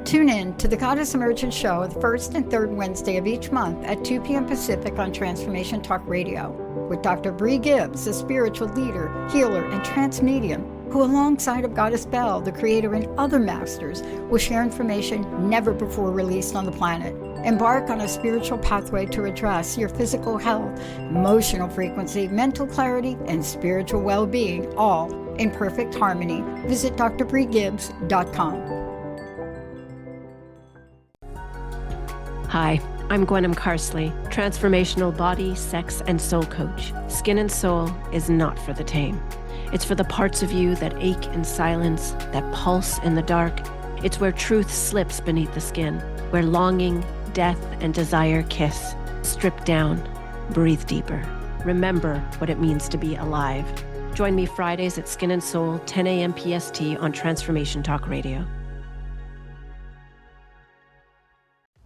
Tune in to the Goddess Emergence Show the first and third Wednesday of each month at 2 p.m. Pacific on Transformation Talk Radio with Dr. Bree Gibbs, a spiritual leader, healer, and trance medium who, alongside of Goddess Bell, the creator, and other masters, will share information never before released on the planet. Embark on a spiritual pathway to address your physical health, emotional frequency, mental clarity, and spiritual well-being, all in perfect harmony. Visit drbreegibbs.com. Hi, I'm Gwenem Carsley, transformational body, sex, and soul coach. Skin and Soul is not for the tame. It's for the parts of you that ache in silence, that pulse in the dark. It's where truth slips beneath the skin, where longing, death, and desire kiss. Strip down, breathe deeper. Remember what it means to be alive. Join me Fridays at Skin and Soul, 10 a.m. PST on Transformation Talk Radio.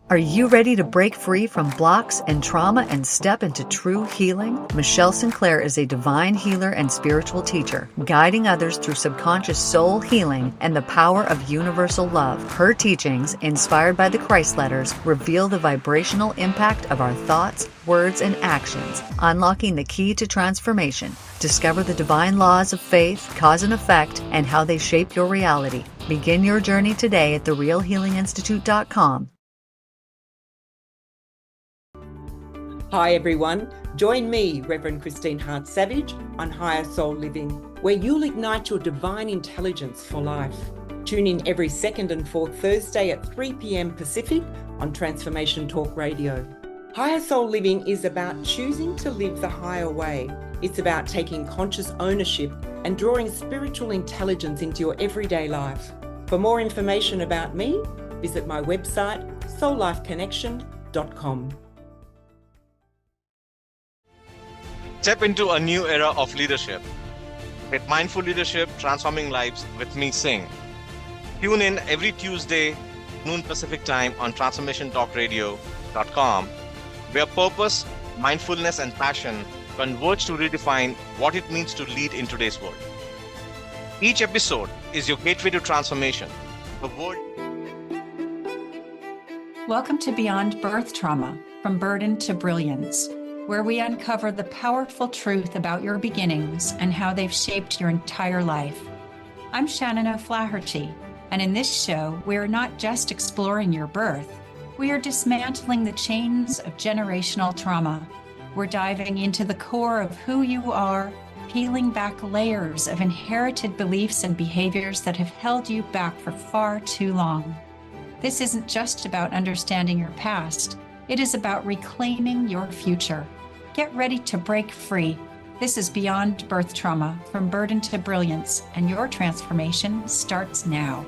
Are you ready to break free from blocks and trauma and step into true healing? Michelle Sinclair is a divine healer and spiritual teacher, guiding others through subconscious soul healing and the power of universal love. Her teachings, inspired by the Christ letters, reveal the vibrational impact of our thoughts, words, and actions, unlocking the key to transformation. Discover the divine laws of faith, cause and effect, and how they shape your reality. Begin your journey today at therealhealinginstitute.com. Hi everyone, join me, Reverend Christine Hart-Savage, on Higher Soul Living, where you'll ignite your divine intelligence for life. Tune in every second and fourth Thursday at 3 p.m. Pacific on Transformation Talk Radio. Higher Soul Living is about choosing to live the higher way. It's about taking conscious ownership and drawing spiritual intelligence into your everyday life. For more information about me, visit my website, soullifeconnection.com. Step into a new era of leadership. With Mindful Leadership, Transforming Lives with me, Singh. Tune in every Tuesday, noon Pacific time on transformationtalkradio.com, where purpose, mindfulness, and passion converge to redefine what it means to lead in today's world. Each episode is your gateway to transformation. The world. Welcome to Beyond Birth Trauma, From Burden to Brilliance, where we uncover the powerful truth about your beginnings and how they've shaped your entire life. I'm Shannon O'Flaherty, and in this show, we are not just exploring your birth, we are dismantling the chains of generational trauma. We're diving into the core of who you are, peeling back layers of inherited beliefs and behaviors that have held you back for far too long. This isn't just about understanding your past, it is about reclaiming your future. Get ready to break free. This is Beyond Birth Trauma, From Burden to Brilliance, and your transformation starts now.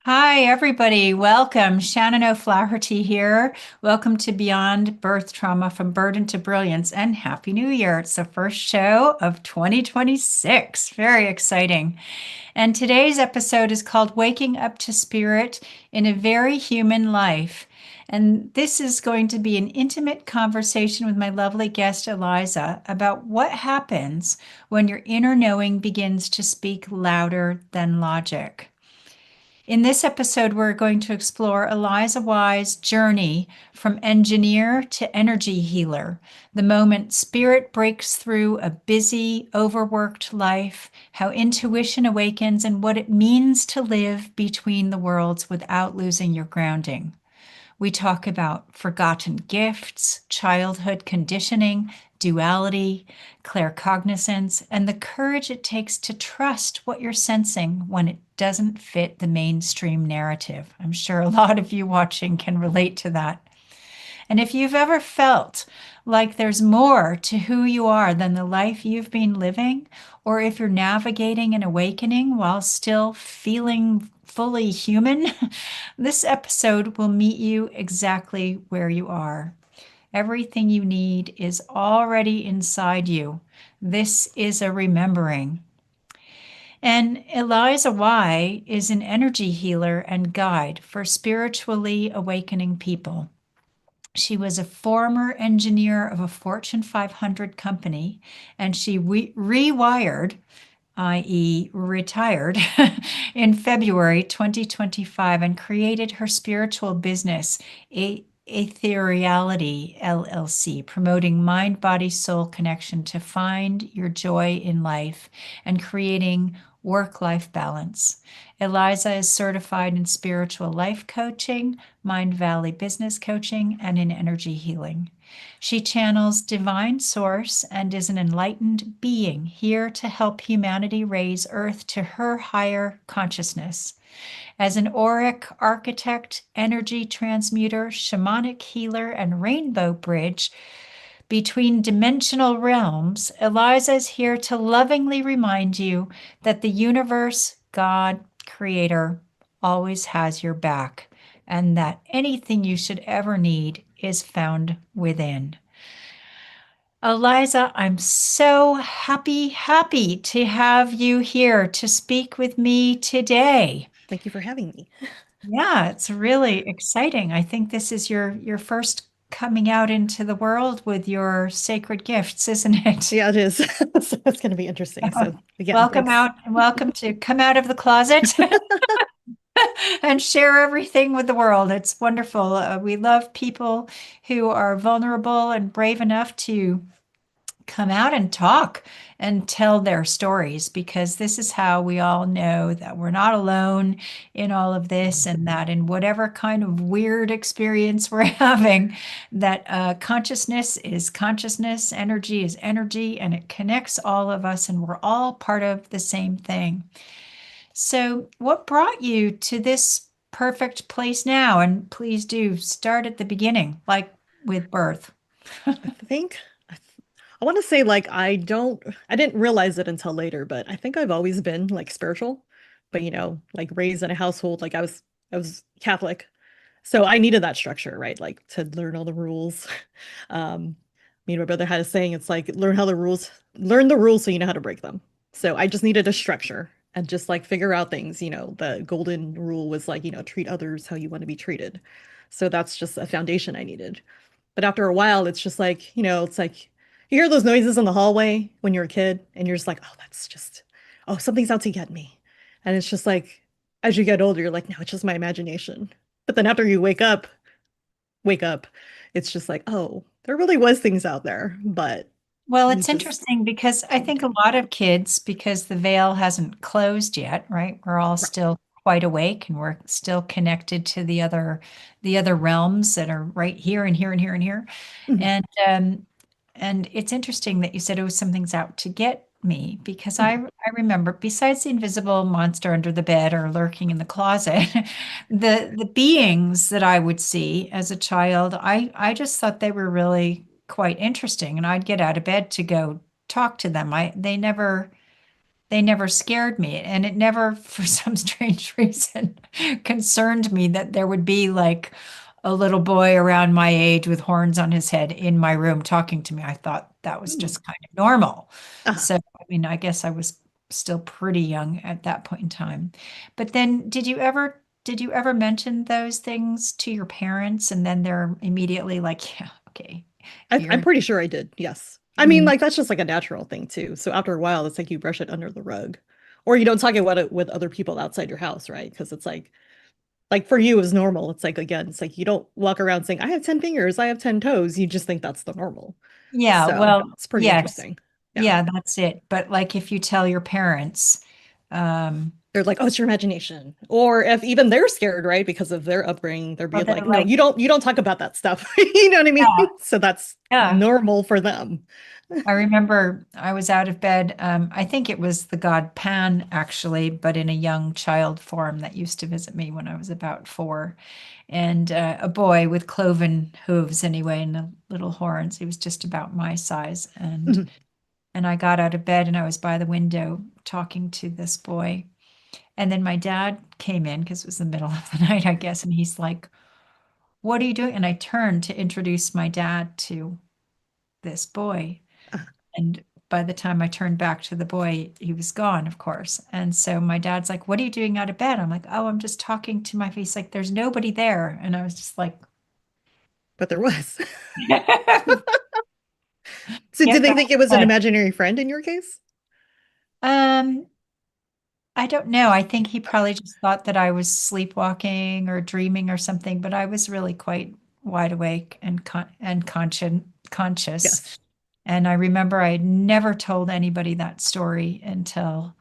Hi, everybody. Welcome. Shannon O'Flaherty here. Welcome to Beyond Birth Trauma, From Burden to Brilliance, and Happy New Year. It's the first show of 2026. Very exciting. And today's episode is called Waking Up to Spirit in a Very Human Life. And this is going to be an intimate conversation with my lovely guest, Eliza, about what happens when your inner knowing begins to speak louder than logic. In this episode, we're going to explore Eliza Y's journey from engineer to energy healer, the moment spirit breaks through a busy, overworked life, how intuition awakens, and what it means to live between the worlds without losing your grounding. We talk about forgotten gifts, childhood conditioning, duality, claircognizance, and the courage it takes to trust what you're sensing when it doesn't fit the mainstream narrative. I'm sure a lot of you watching can relate to that. And if you've ever felt like there's more to who you are than the life you've been living, or if you're navigating an awakening while still feeling fully human, this episode will meet you exactly where you are. Everything you need is already inside you. This is a remembering. And Eliza Y is an energy healer and guide for spiritually awakening people. She was a former engineer of a Fortune 500 company, and she rewired i.e., retired, in February 2025 and created her spiritual business, Ethereality LLC, promoting mind, body, soul connection to find your joy in life and creating work-life balance. Eliza is certified in spiritual life coaching, Mind Valley business coaching, and in energy healing. She channels divine source and is an enlightened being here to help humanity raise Earth to her higher consciousness. As an auric architect, energy transmuter, shamanic healer, and rainbow bridge between dimensional realms, Eliza is here to lovingly remind you that the universe, God, Creator, always has your back, and that anything you should ever need is found within. Eliza, I'm so happy to have you here to speak with me today. Thank you for having me. Yeah, it's really exciting. I think this is your first coming out into the world with your sacred gifts, isn't it? Yeah, it is. So it's going to be interesting. So again, Welcome thanks. out and welcome to come out of the closet and share everything with the world. It's wonderful. We love people who are vulnerable and brave enough to come out and talk and tell their stories, because this is how we all know that we're not alone in all of this, and that in whatever kind of weird experience we're having, that consciousness is consciousness, energy is energy, and it connects all of us, and we're all part of the same thing. So, what brought you to this perfect place now? And please do start at the beginning, like with birth. I think I want to say like I didn't realize it until later, but I think I've always been like spiritual, but like raised in a household like I was Catholic. So I needed that structure, right? Like to learn all the rules. Me and my brother had a saying, it's like learn the rules so you know how to break them. So I just needed a structure and just like figure out things. The golden rule was like, treat others how you want to be treated. So that's just a foundation I needed. But after a while, it's just like, it's like you hear those noises in the hallway when you're a kid, and you're just like, oh, oh, something's out to get me. And it's just like, as you get older, you're like, no, it's just my imagination. But then after you wake up, it's just like, oh, there really was things out there, but Well, you it's just, interesting because I think a lot of kids, because the veil hasn't closed yet, right? We're all right. still quite awake and we're still connected to the other realms that are right here and here and here and here. Mhm, And it's interesting that you said, oh, something's out to get me, because mhm. I remember, besides the invisible monster under the bed or lurking in the closet, the beings that I would see as a child, I just thought they were really quite interesting, and I'd get out of bed to go talk to them. They never scared me, and it never, for some strange reason, concerned me that there would be like a little boy around my age with horns on his head in my room talking to me. I thought that was Mm. just kind of normal. Uh-huh. So, I mean, I guess I was still pretty young at that point in time. But then did you ever mention those things to your parents, and then they're immediately like, yeah, okay, I'm you're pretty sure I did. Yes. I mean, mm, like that's just like a natural thing too. So after a while, it's like you brush it under the rug, or you don't talk about it with other people outside your house, right? Because it's like for you is normal. It's like again, it's like you don't walk around saying, "I have 10 fingers, I have 10 toes." You just think that's the normal. yeah, So well, it's pretty yes. interesting. Yeah. Yeah, that's it. But like if you tell your parents, um, They're like, "Oh, it's your imagination." Or if even they're scared, right, because of their upbringing, they're well, being they're like, "No, like, you don't talk about that stuff." You know what I mean? yeah, So that's yeah. normal for them. I remember I was out of bed. I think it was the god Pan, actually, but in a young child form that used to visit me when I was about 4. And a boy with cloven hooves, anyway, and the little horns. He was just about my size. And Mhm. and I got out of bed and I was by the window talking to this boy. And then my dad came in because it was the middle of the night, I guess, and he's like, "What are you doing?" And I turned to introduce my dad to this boy. And by the time I turned back to the boy, he was gone, of course. And so my dad's like, "What are you doing out of bed?" I'm like, "Oh, I'm just talking to my face." Like, there's nobody there. And I was just like, But there was. "Get So did they back think it to was an bed." imaginary friend in your case? I don't know. I think he probably just thought that I was sleepwalking or dreaming or something, but I was really quite wide awake and conscious. Yes. And I remember I had never told anybody that story until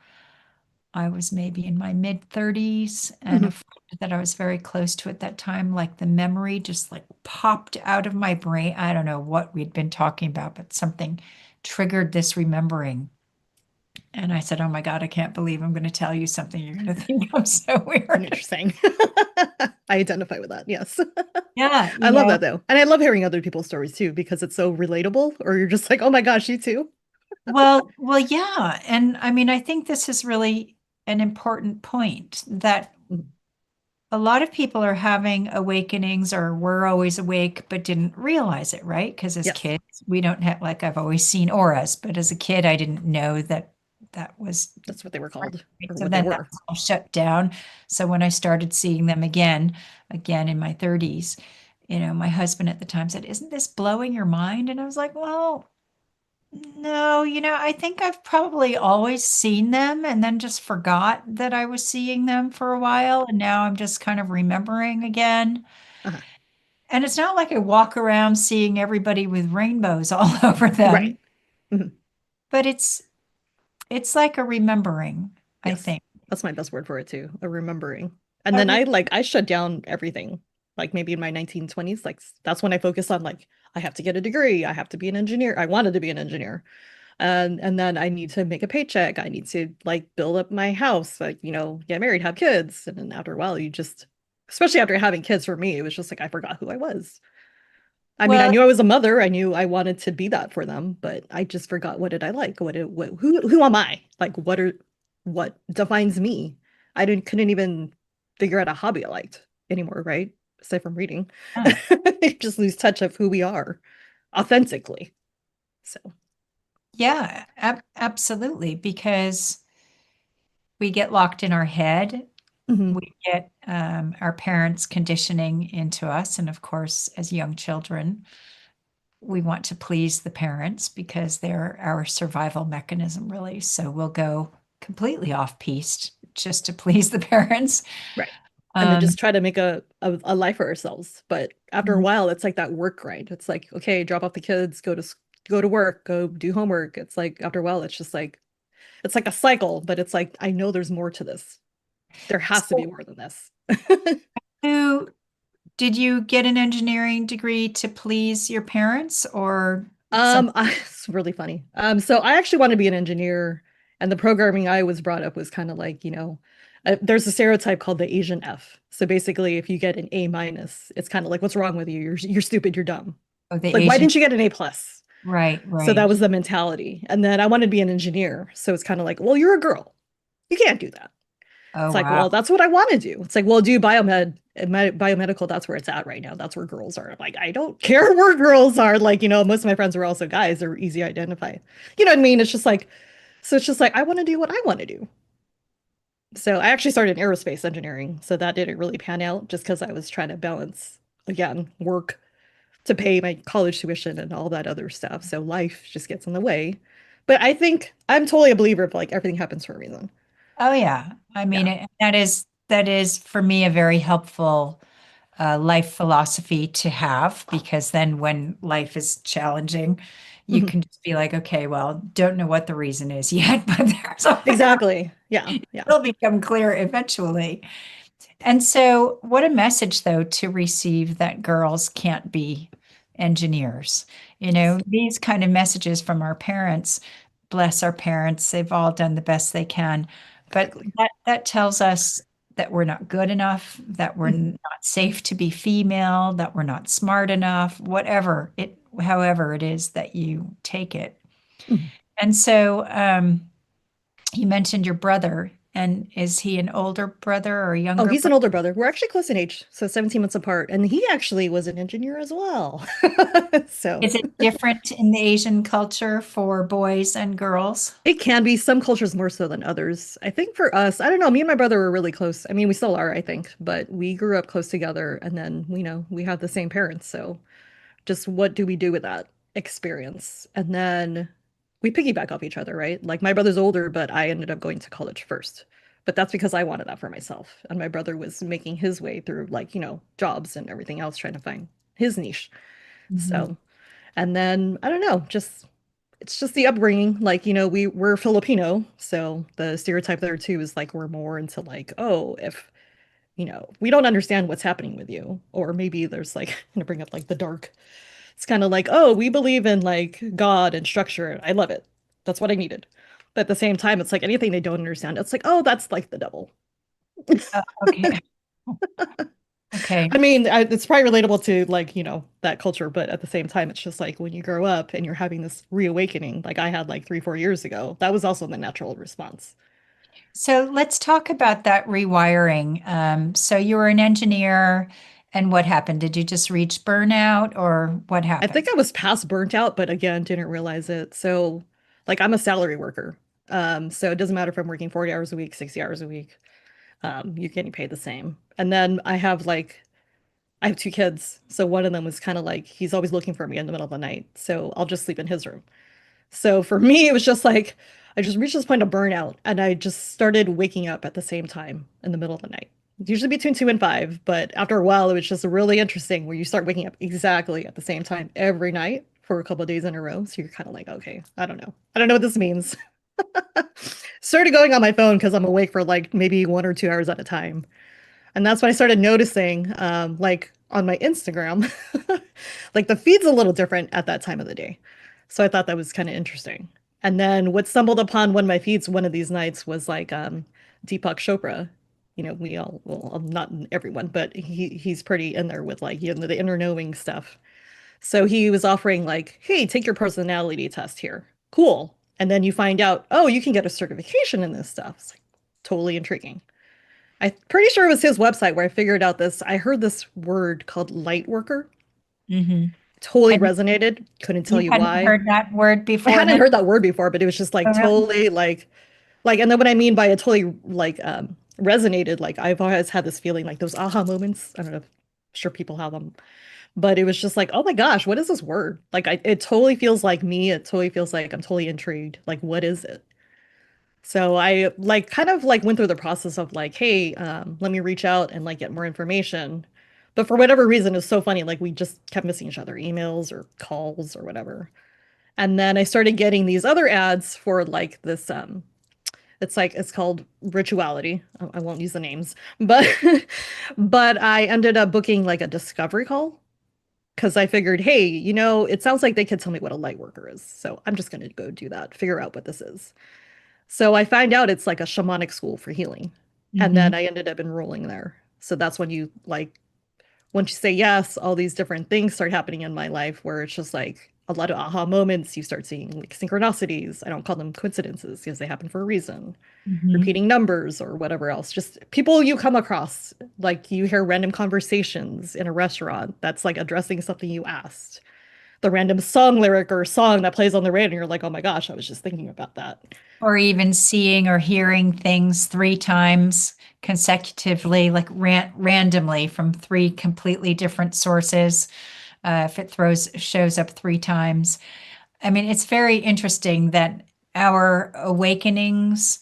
I was maybe in my mid 30s, and a Mhm. friend that I was very close to at that time, like the memory just like popped out of my brain. I don't know what we'd been talking about, but something triggered this remembering. And I said, "Oh my God, I can't believe I'm going to tell you something. You're going to think I'm so weird." Interesting. I identify with that. Yes. Yeah, I love that though. And I love hearing other people's stories too because it's so relatable, or you're just like, oh my gosh, you too. well, yeah. And I mean, I think this is really an important point that Mhm. a lot of people are having awakenings or were always awake but didn't realize it, right? Because as Yes, kids, we don't have, like, I've always seen auras, but as a kid, I didn't know that that was. that's what they were called or So what they then were. that's all shut down. So when I started seeing them again in my 30s, my husband at the time said, "Isn't this blowing your mind?" And I was like, "Well, no, I think I've probably always seen them and then just forgot that I was seeing them for a while. And now I'm just kind of remembering again. Uh-huh. And it's not like I walk around seeing everybody with rainbows all over Right. them, Mhm. but it's like a remembering, I Yes. think. That's my best word for it too, a remembering. And A then re- I shut down everything. Like maybe in my 1920s, like that's when I focused on like I have to get a degree, I have to be an engineer. I wanted to be an engineer. And then I need to make a paycheck. I need to like build up my house, like, get married, have kids. And then after a while, you just, especially after having kids for me, it was just like I forgot who I was. I mean, I well, knew I was a mother. I knew I wanted to be that for them, but I just forgot what did I like? Who am I? Like what defines me? I didn't couldn't even figure out a hobby I liked anymore, right? Aside from reading. yeah, Just lose touch of who we are authentically. So, yeah, absolutely. Because we get locked in our head. mhm, We get our parents' conditioning into us. And of course, as young children, we want to please the parents because they're our survival mechanism, really. So we'll go completely off piste just to please the parents. right. And then Um, just try to make a life for ourselves. But after a while, it's like that work grind. It's like, okay, drop off the kids, go to work, go do homework. It's like after a while, it's just like it's like a cycle, but it's like I know there's more to this. There has to be so more than this. who did you get an engineering degree to please your parents or some? It's really funny. So I actually want to be an engineer, and the programming I was brought up was kind of like, there's a stereotype called the Asian F. So basically, if you get an A minus, it's kind of like, what's wrong with you? You're stupid. You're dumb. Oh, the Like, why Asian. didn't you get an A plus? Right, So that right. was the mentality. And then I wanted to be an engineer. So it's kind of like, well, you're a girl. You can't do that. Oh, It's like, wow. well, that's what I want to do. It's like, well, do biomed, biomedical. That's where it's at right now. That's where girls are. I'm like, I don't care where girls are. Like, most of my friends are also guys. They're easy to identify. You know what I mean? It's just like, so it's just like, I want to do what I want to do. So I actually started in aerospace engineering. So that didn't really pan out just because I was trying to balance, again, work to pay my college tuition and all that other stuff. So life just gets in the way. But I think I'm totally a believer of like everything happens for a reason. Oh, yeah. I mean, Yeah. that is for me a very helpful life philosophy to have, because then when life is challenging, you Mhm. can just be like, okay, well, don't know what the reason is yet, but Exactly. Yeah. Yeah. it'll become clear eventually. And so, what a message, though, to receive that girls can't be engineers. Yes. These kind of messages from our parents, bless our parents, they've all done the best they can. But Exactly. that tells us that we're not good enough, that we're Mhm. not safe to be female, that we're not smart enough, however it is that you take it. Mhm. And so, you mentioned your brother, and is he an older brother or a Oh, younger he's an brother? older brother. We're actually close in age, so 17 months apart. And he actually was an engineer as well. So Is it different in the Asian culture for boys and girls? it can be some cultures more so than others. I think for us, I don't know, me and my brother were really close. I mean, we still are, I think, but we grew up close together and then, we had the same parents. So just what do we do with that experience? And then we piggyback off each other, right? Like my brother's older, but I ended up going to college first. But that's because I wanted that for myself. And my brother was making his way through like, jobs and everything else, trying to find his niche. Mhm. So, and then I don't know, just it's just the upbringing. Like, we're Filipino, so the stereotype there too is like we're more into like, oh, if we don't understand what's happening with you, or maybe there's like, I'm gonna bring up like the dark. It's kind of like, oh, we believe in like God and structure. I love it. That's what I needed. But at the same time, it's like anything they don't understand. It's like, oh, that's like the devil. Okay. Okay. I mean, it's probably relatable to like, that culture, but at the same time, it's just like when you grow up and you're having this reawakening, like I had like 3, 4 years ago, that was also the natural response. So let's talk about that rewiring. So you were an engineer, and what happened? Did you just reach burnout, or what I think happened? I was past burnt out, but again, didn't realize it. So, like, I'm a salary worker. So it doesn't matter if I'm working 40 hours a week, 60 hours a week. You're getting paid the same. And then I have 2 kids. So one of them was kind of like, he's always looking for me in the middle of the night. So I'll just sleep in his room. So for me, it was just like, I just reached this point of burnout and I just started waking up at the same time in the middle of the night. Usually between 2 and 5, but after a while, it was just really interesting where you start waking up exactly at the same time every night for a couple of days in a row. So you're kind of like, okay, I don't know. I don't know what this means. Started going on my phone because I'm awake for like maybe 1 or 2 hours at a time. And that's when I started noticing, like on my Instagram, like the feed's a little different at that time of the day. So I thought that was kind of interesting. And then what stumbled upon one of my feeds one of these nights was like Deepak Chopra. We all, well, not everyone, but he's pretty in there with like, the inner knowing stuff. So he was offering like, hey, take your personality test here. Cool. And then you find out, oh, you can get a certification in this stuff. It's like totally intriguing. I'm pretty sure it was his website where I figured out this. I heard this word called light worker. Hmm. Totally And resonated. Couldn't tell you you hadn't why. heard that word I before hadn't then? heard that word before, but it was just Oh, like really? totally like, and then what I mean by it totally like resonated, like I've always had this feeling like those aha moments. I don't know, sure people have them, but it was just like, oh my gosh, what is this word? Like it totally feels like me. It totally feels like I'm totally intrigued. Like, what is it? So I like kind of like went through the process of like, hey, let me reach out and like get more information. But for whatever reason, it's so funny. Like we just kept missing each other, emails or calls or whatever. And then I started getting these other ads for like this, it's called Rituality. I won't use the names, but but I ended up booking like a discovery call because I figured, hey, it sounds like they could tell me what a light worker is. So I'm just gonna go do that, figure out what this is. So I find out it's like a shamanic school for healing. And Hmm. then I ended up enrolling there. So that's when you like, once you say yes, all these different things start happening in my life where it's just like a lot of aha moments. You start seeing like synchronicities. I don't call them coincidences because they happen for a reason. Hmm. Repeating numbers or whatever else. Just people you come across. Like you hear random conversations in a restaurant that's like addressing something you asked. The random song lyric or song that plays on the radio, and you're like, oh my gosh, I was just thinking about that. Or even seeing or hearing things 3 times consecutively, like randomly from 3 completely different sources. If it shows up 3 times. I mean, it's very interesting that our awakenings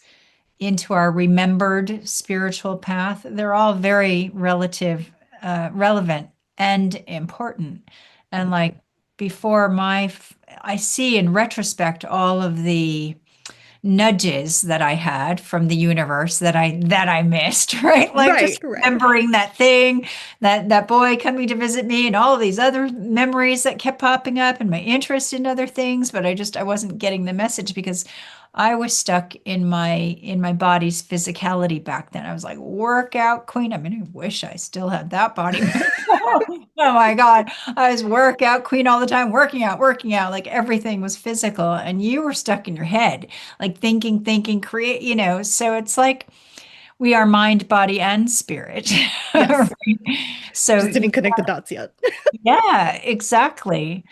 into our remembered spiritual path, they're all very relevant and important. And like before I see in retrospect all of the nudges that I had from the universe that I missed, right? Like Right, just right. remembering that thing, that boy coming to visit me and all these other memories that kept popping up and my interest in other things, but I wasn't getting the message because I was stuck in my body's physicality back then. I was like workout queen. I mean, I wish I still had that body. Oh my God. I was workout queen all the time, working out, like everything was physical. And you were stuck in your head, like thinking, create, so it's like we are mind, body, and spirit. Right? Yes. So Just didn't connect the dots yet. yeah, exactly.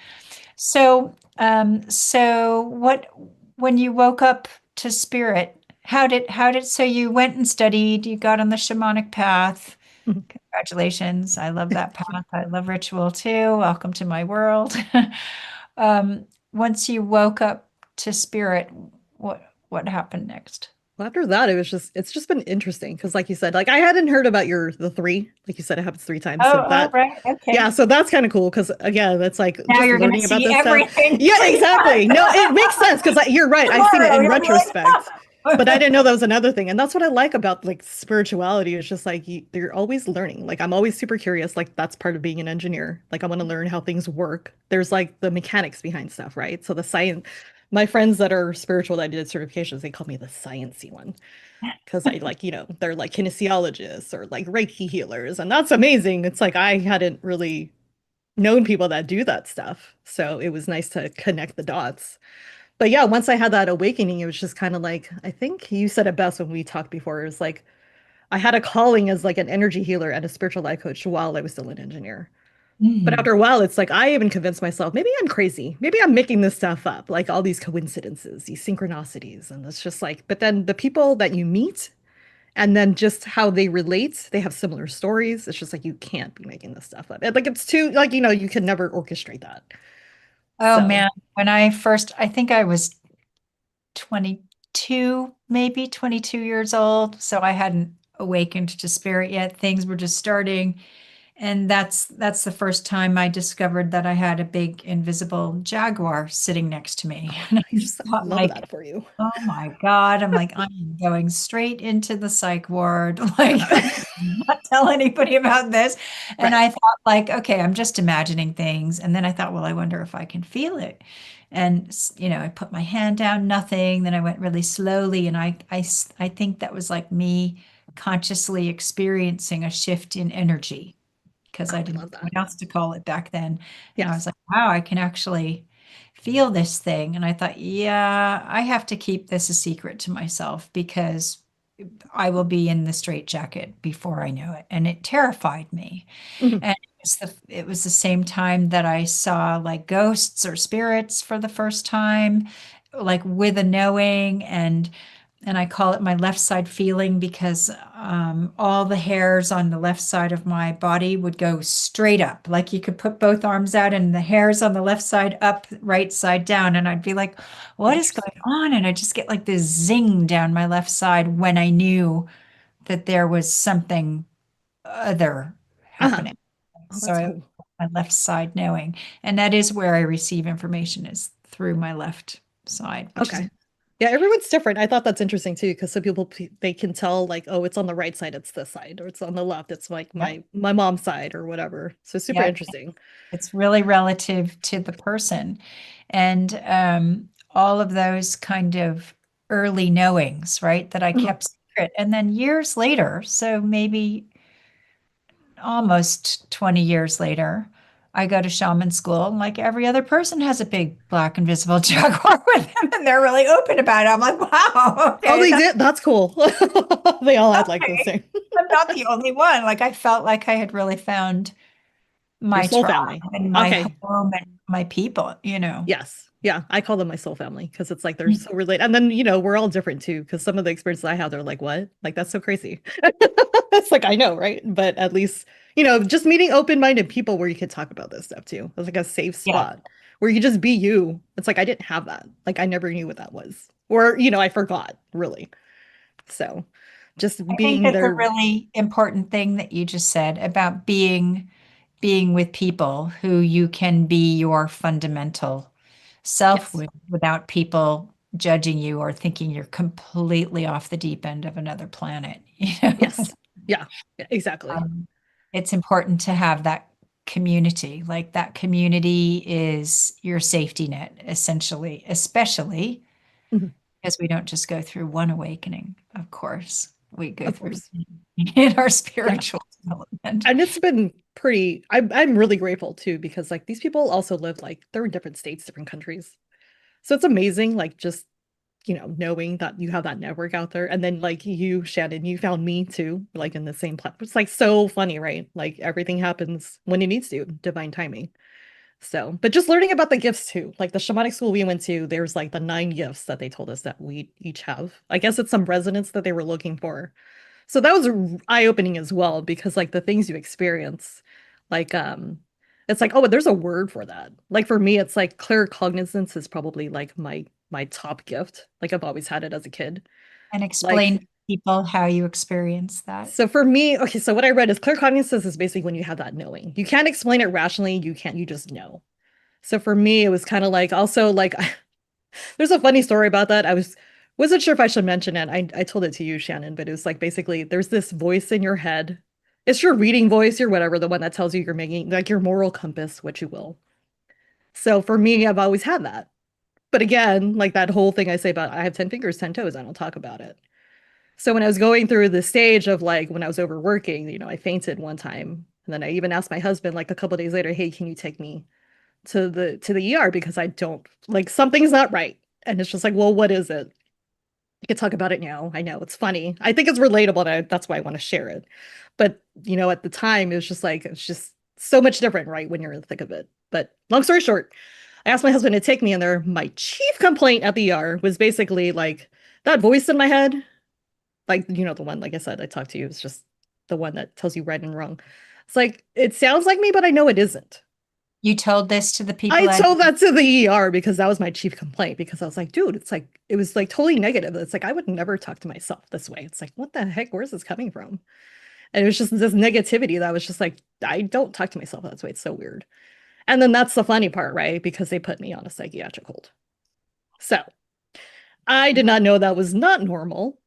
So when you woke up to spirit, so you went and studied, you got on the shamanic path. Congratulations. I love that path. I love ritual too. Welcome to my world. Once you woke up to spirit, what happened next? Well, after that, it's just been interesting because, like you said, like I hadn't heard about the three. Like you said, it happens three times. So Oh, right. Okay. yeah, so that's kind of cool because again, that's like Now just you're going to learning about see this stuff. everything Yeah, three exactly. No, it makes times. sense because you're right. I've seen it Tomorrow, in you'll be like, retrospect, but I didn't know that was another thing. And that's what I like about like spirituality. It's just like you're always learning. Like I'm always super curious. Like that's part of being an engineer. Like I want to learn how things work. There's like the mechanics behind stuff, right? So the science. My friends that are spiritual that did certifications, they call me the sciencey one because I like, they're like kinesiologists or like Reiki healers, and that's amazing. It's like I hadn't really known people that do that stuff. So it was nice to connect the dots. But yeah, once I had that awakening, it was just kind of like, I think you said it best when we talked before. It was like I had a calling as like an energy healer and a spiritual life coach while I was still an engineer. But Mhm. after a while, it's like I even convinced myself, maybe I'm crazy. Maybe I'm making this stuff up, like all these coincidences, these synchronicities. And it's just like, but then the people that you meet and then just how they relate, they have similar stories. It's just like you can't be making this stuff up. Like it's too like, you can never orchestrate that. Oh So, man, I think I was 22, maybe 22 years old. So I hadn't awakened to spirit yet. Things were just starting. And that's the first time I discovered that I had a big invisible jaguar sitting next to me. And I nice. just I thought love like, that for you. oh my God. I'm like, I'm going straight into the psych ward. Like, not tell anybody about this. And Right. I thought like, okay, I'm just imagining things. And then I thought, well, I wonder if I can feel it. And I put my hand down, nothing. Then I went really slowly, and I think that was like me consciously experiencing a shift in energy because Oh, I I didn't know love that. what else to call it back then. And I was Yes. like, wow, I can actually feel this thing. And I thought, yeah, I have to keep this a secret to myself because I will be in the straitjacket before I know it. And it terrified me. Mhm. And it was the same time that I saw like ghosts or spirits for the first time, like with a knowing, and I call it my left side feeling because all the hairs on the left side of my body would go straight up. Like you could put both arms out and the hairs on the left side up, right side down. And I'd be like, what is going Interesting. on? And I just get like this zing down my left side when I knew that there was something other Uh-huh. happening. Oh, So that's I, cool. my left side knowing. And that is where I receive information is through my left side, which is Okay. Yeah, everyone's different. I thought that's interesting too, because some people they can tell like, oh, it's on the right side, it's this side, or it's on the left, it's like yep, my mom's side or whatever. So super yep. interesting. It's really relative to the person. And all of those kind of early knowings, right, that I Mhm. kept secret. And then years later, so maybe almost 20 years later, I go to shaman school, and like every other person has a big black invisible jaguar with them, and they're really open about it. I'm like, wow, Oh, okay, they did. That's cool. They all had like the okay. same. I'm not the only one. Like I felt like I had really found Your my soul tribe family. and my Okay. home and my people. Yes. Yeah. I call them my soul family because it's like they're so related. And then, we're all different too, because some of the experiences I have, they're like, what? Like, that's so crazy. It's like, I know, right? But at least, just meeting open-minded people where you could talk about this stuff too. It's like a safe Yeah. spot where you could just be you. It's like, I didn't have that. Like, I never knew what that was. Or, I forgot, really. So just I think being that's a there. really important thing that you just said about being with people who you can be your fundamental self Yes. without people judging you or thinking you're completely off the deep end of another planet. Yes. Yeah. Yeah, exactly. Um, it's important to have that community. Like that community is your safety net, essentially, especially Mhm. because we don't just go through one awakening, of course. We go Of through course. in our Yeah. spiritual development. And it's been pretty, I'm really grateful too, because like these people also live like they're in different states, different countries. So it's amazing, like just, knowing that you have that network out there. And then like you, Shannon, you found me too, like in the same platform. It's like so funny, right? Like everything happens when it needs to, divine timing. So, but just learning about the gifts too, like the shamanic school we went to, there's like the 9 gifts that they told us that we each have. I guess it's some resonance that they were looking for. So that was eye-opening as well because like the things you experience, like it's like, oh, but there's a word for that. Like for me, it's like clear cognizance is probably like my top gift. Like I've always had it as a kid. And explain Like, to people how you experience that. so for me, okay, so what I read is claircognizance is basically when you have that knowing. You can't explain it rationally, you just know. So for me, it was kind of like also like there's a funny story about that. Wasn't sure if I should mention it. I told it to you, Shannon, but it was like basically there's this voice in your head. It's your reading voice, your whatever, the one that tells you you're making like your moral compass, what you will. So for me, I've always had that. But again, like that whole thing I say about I have 10 fingers, 10 toes, I don't talk about it. So when I was going through the stage of like when I was overworking, I fainted one time. And then I even asked my husband like a couple days later, hey, can you take me to the ER because I don't like something's not right. And it's just like, well, what is it? You can talk about it now. I know it's funny. I think it's relatable. And that's why I want to share it. But at the time, it was just like it's just so much different, right? When you're in the thick of it. But long story short, I asked my husband to take me in there. My chief complaint at the ER was basically like that voice in my head, like the one, like I said, I talked to you. It's just the one that tells you right and wrong. It's like it sounds like me, but I know it isn't. You told this to the people I told that to the ER because that was my chief complaint because I was like, dude, it's like, it was like totally negative. It's like, I would never talk to myself this way. It's like, what the heck? Where's this coming from? And it was just this negativity that was just like, I don't talk to myself that way. It's so weird. And then that's the funny part, right? Because they put me on a psychiatric hold. So I did not know that was not normal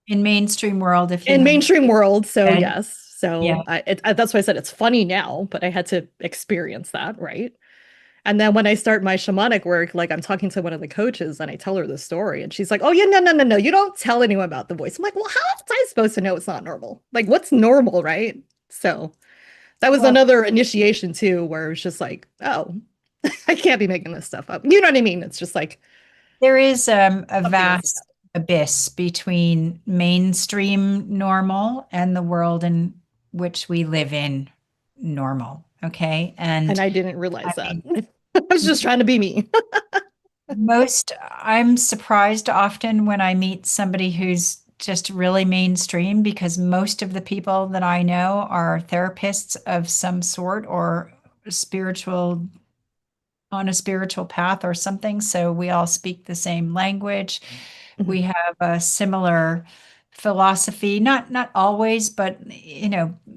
in mainstream world. If you in mainstream world. So and, yes. So yeah. That's why I said it's funny now, but I had to experience that, right? And then when I start my shamanic work, like I'm talking to one of the coaches and I tell her the story and she's like, oh yeah, no. You don't tell anyone about the voice. I'm like, well, how am I supposed to know it's not normal? Like what's normal, right? So that was another initiation too, where it was just like, oh, I can't be making this stuff up. You know what I mean? It's just like. There is a vast abyss between mainstream normal and the world in which we live in normal. Okay. And I didn't realize that. I was just trying to be me. I'm surprised often when I meet somebody who's just really mainstream because most of the people that I know are therapists of some sort or on a spiritual path or something. So we all speak the same language. We have a similar philosophy, not always, but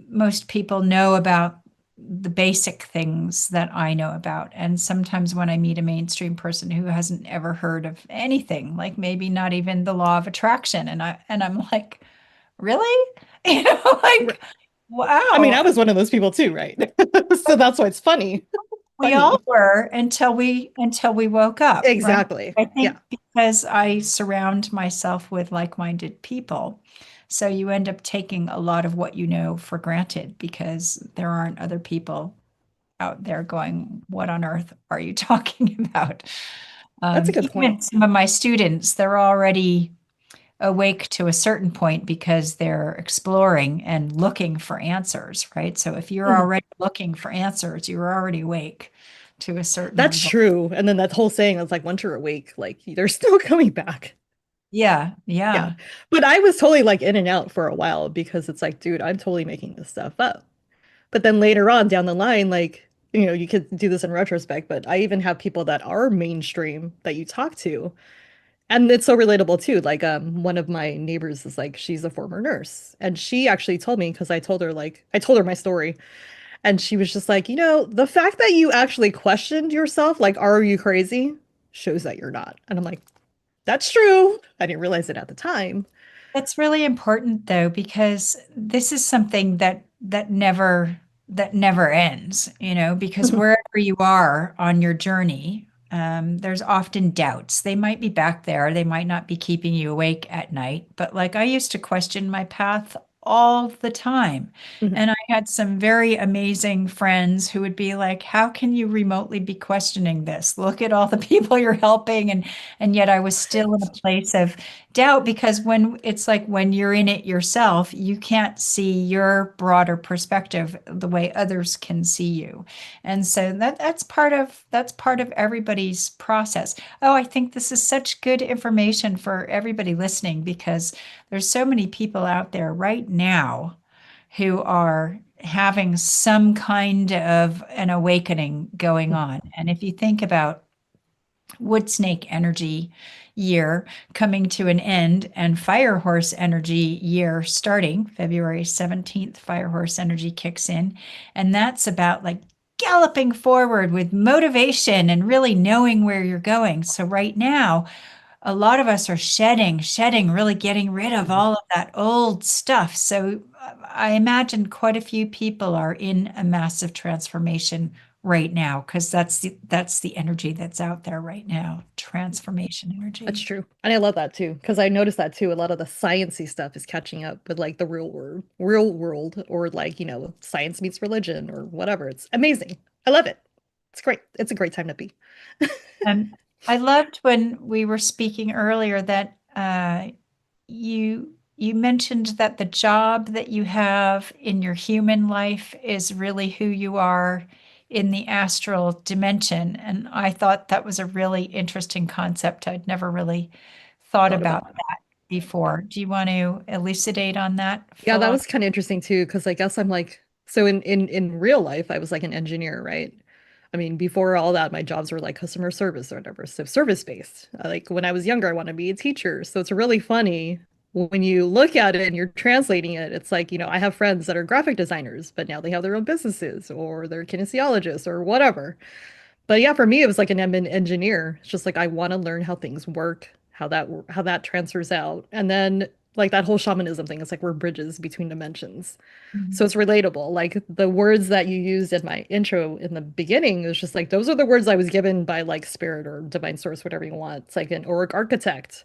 most people know about the basic things that I know about. And sometimes when I meet a mainstream person who hasn't ever heard of anything, like maybe not even the law of attraction, and I'm like, really? Wow. I mean, I was one of those people too, right? So that's why it's funny. We all were until we woke up. Exactly. Right? I think because I surround myself with like-minded people. So you end up taking a lot of what you know for granted because there aren't other people out there going, what on earth are you talking about? That's a good point. Some of my students, they're already awake to a certain point because they're exploring and looking for answers, right? So if you're already looking for answers, you're already awake to a certain That's level. true. And then that whole saying is like, once you're awake, like they're still coming back. Yeah. But I was totally like in and out for a while because it's like, dude, I'm totally making this stuff up. But then later on down the line, like, you could do this in retrospect, but I even have people that are mainstream that you talk to. And it's so relatable too. Like one of my neighbors is like, she's a former nurse. And she actually told me, because I told her my story. And she was just like, the fact that you actually questioned yourself, like, are you crazy? Shows that you're not. And I'm like, that's true. I didn't realize it at the time. That's really important though, because this is something that never ends, because wherever you are on your journey, there's often doubts. They might be back there. They might not be keeping you awake at night. But like I used to question my path all the time. And I had some very amazing friends who would be like, how can you remotely be questioning this? Look at all the people you're helping. And yet I was still in a place of doubt because when you're in it yourself, you can't see your broader perspective the way others can see you. And so that's part of everybody's process. Oh, I think this is such good information for everybody listening because there's so many people out there right now who are having some kind of an awakening going on. And if you think about wood snake energy, year coming to an end and fire horse energy year starting February 17th. Fire horse energy kicks in, and that's about like galloping forward with motivation and really knowing where you're going. So right now, a lot of us are shedding, really getting rid of all of that old stuff. So I imagine quite a few people are in a massive transformation right now because that's the energy that's out there right now. Transformation That's energy. true. And I love that too, because I noticed that too. A lot of the sciencey stuff is catching up with like the real world, or like, science meets religion or whatever. It's amazing. I love it. It's great. It's a great time to be. Um, I loved when we were speaking earlier that you mentioned that the job that you have in your human life is really who you are in the astral dimension. And I thought that was a really interesting concept. I'd never really thought Thought about about that before. Do you want to elucidate on that Yeah, for that us? was kind of interesting too, because I guess I'm like, so in real life, I was like an engineer, right? I mean, before all that, my jobs were like customer service or whatever, so service based. Like when I was younger, I wanted to be a teacher. So it's really funny when you look at it and you're translating it. It's like, I have friends that are graphic designers, but now they have their own businesses or they're kinesiologists or whatever. But yeah, for me, it was like I'm an engineer. It's just like I want to learn how things work, how that transfers out, and then like that whole shamanism thing. It's like we're bridges between dimensions, so it's relatable. Like the words that you used in my intro in the beginning is just like those are the words I was given by like spirit or divine source, whatever you want. It's like an auric architect.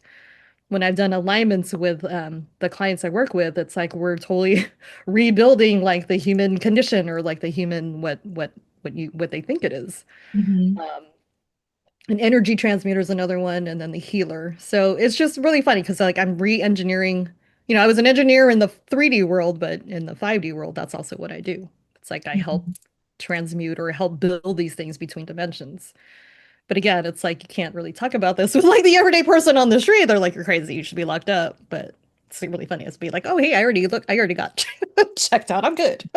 When I've done alignments with the clients I work with, it's like we're totally rebuilding like the human condition or like the human what they think it is. Mhm. Um, an energy transmitter is another one, and then the healer. So it's just really funny because like I'm re-engineering. I was an engineer in the 3D world, but in the 5D world, that's also what I do. It's like I help Mhm. transmute or help build these things between dimensions. But again, it's like you can't really talk about this with like the everyday person on the street. They're like, "You're crazy. You should be locked up." But it's really funny. It's be like, "Oh, hey, I already got checked out. I'm good."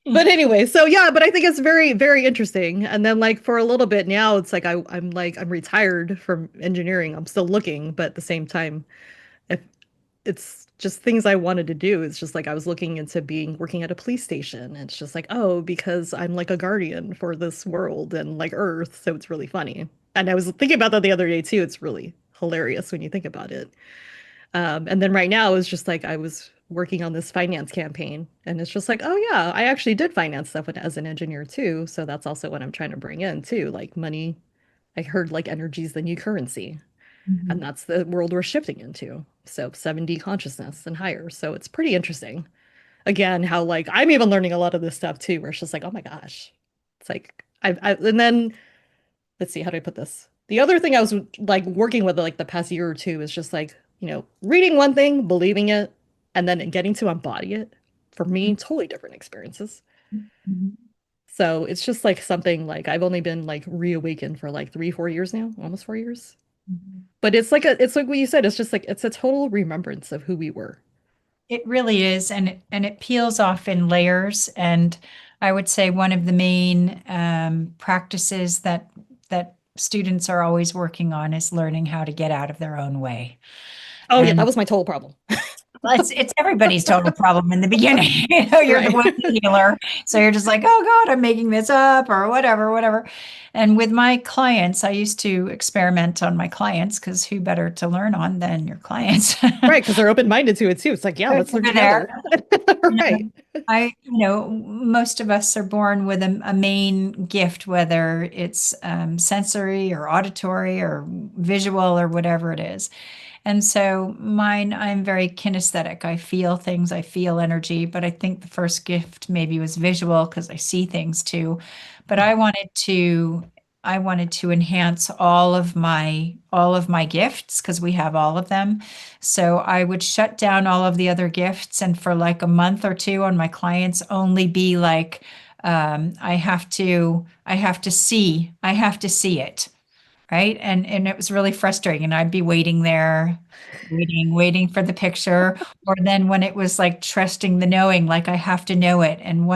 But anyway, so yeah, but I think it's very, very interesting. And then like for a little bit now, it's like I'm retired from engineering. I'm still looking, but at the same time, if it's just things I wanted to do, it's just like I was looking into being working at a police station. It's just like, oh, because I'm like a guardian for this world and like Earth, so it's really funny. And I was thinking about that the other day too. It's really hilarious when you think about it. And then right now it's just like I was working on this finance campaign, and it's just like, oh yeah, I actually did finance stuff as an engineer too. So that's also what I'm trying to bring in too, like money. I heard like energy is the new currency, and Mhm. that's the world we're shifting into. So 7D consciousness and higher. So it's pretty interesting. Again, how like I'm even learning a lot of this stuff too, where it's just like, oh my gosh, it's like and then let's see, how do I put this? The other thing I was like working with like the past year or two is just like, reading one thing, believing it, and then getting to embody it. For me, totally different experiences. Mhm. So it's just like something like I've only been like reawakened for like 3, 4 years now, almost 4 years. Mhm. But it's like what you said, it's just like it's a total remembrance of who we were. It really is, and it peels off in layers. And I would say one of the main practices that students are always working on is learning how to get out of their own way. Oh yeah, that And was my total problem. it's everybody's total problem in the beginning. You're the Right. wounded healer, so you're just like, oh God, I'm making this up or whatever, whatever. And with my clients, I used to experiment on my clients because who better to learn on than your clients? Right, because they're open-minded to it too. It's like, yeah, let's learn Over there. together. You Right. know, most of us are born with a main gift, whether it's sensory or auditory or visual or whatever it is. And so mine, I'm very kinesthetic. I feel things, I feel energy, but I think the first gift maybe was visual because I see things too. But I wanted to enhance all of my gifts because we have all of them. So I would shut down all of the other gifts and for like a month or two on my clients only be like I have to see it, right? And it was really frustrating. And I'd be waiting there, waiting for the picture. Or then when it was like trusting the knowing, like I have to know it. And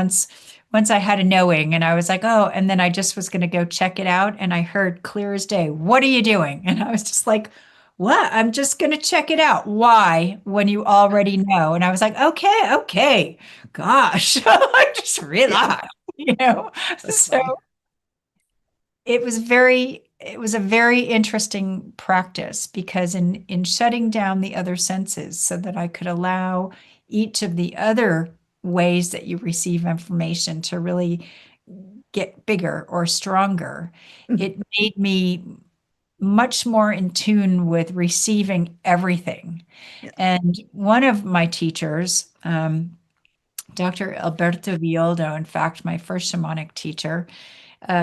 once I had a knowing and I was like, oh, and then I just was going to go check it out. And I heard clear as day, what are you doing? And I was just like, what? I'm just going to check it out. Why? When you already know. And I was like, okay, gosh, I just Yeah, relax, you know? that's So funny. it was a very interesting practice because in shutting down the other senses so that I could allow each of the other ways that you receive information to really get bigger or stronger, Mhm. it made me much more in tune with receiving everything. Yeah. And one of my teachers, Dr. Alberto Violdo, in fact, my first shamanic teacher,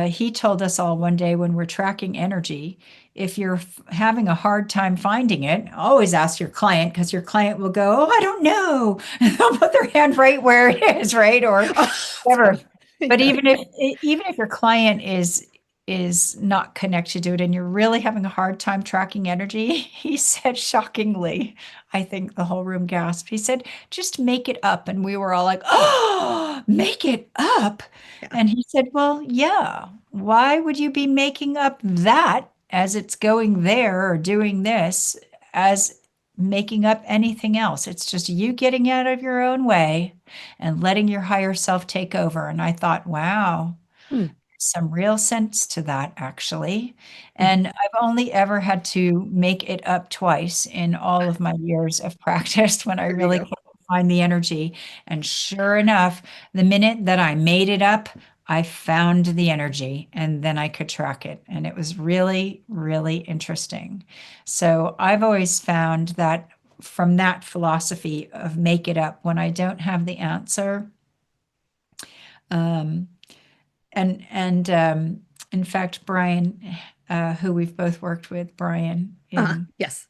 he told us all one day when we're tracking energy, if you're having a hard time finding it, always ask your client because your client will go, "Oh, I don't know." And they'll put their hand right where it is, right? Or Oh, that's whatever. funny. But Yeah. even if your client is not connected to it and you're really having a hard time tracking energy, he said shockingly, I think the whole room gasped. He said, just make it up. And we were all like, oh, make it up. Yeah. And he said, well, yeah, why would you be making up that as it's going there or doing this as making up anything else? It's just you getting out of your own way and letting your higher self take over. And I thought, wow, Hmm. some real sense to that, actually. Mhm. And I've only ever had to make it up twice in all of my years of practice when I There you really go. couldn't find the energy. And sure enough, the minute that I made it up, I found the energy and then I could track it. And it was really, really interesting. So I've always found that from that philosophy of make it up when I don't have the answer. Um, and in fact, Brian, who we've both worked with, Brian, Yes.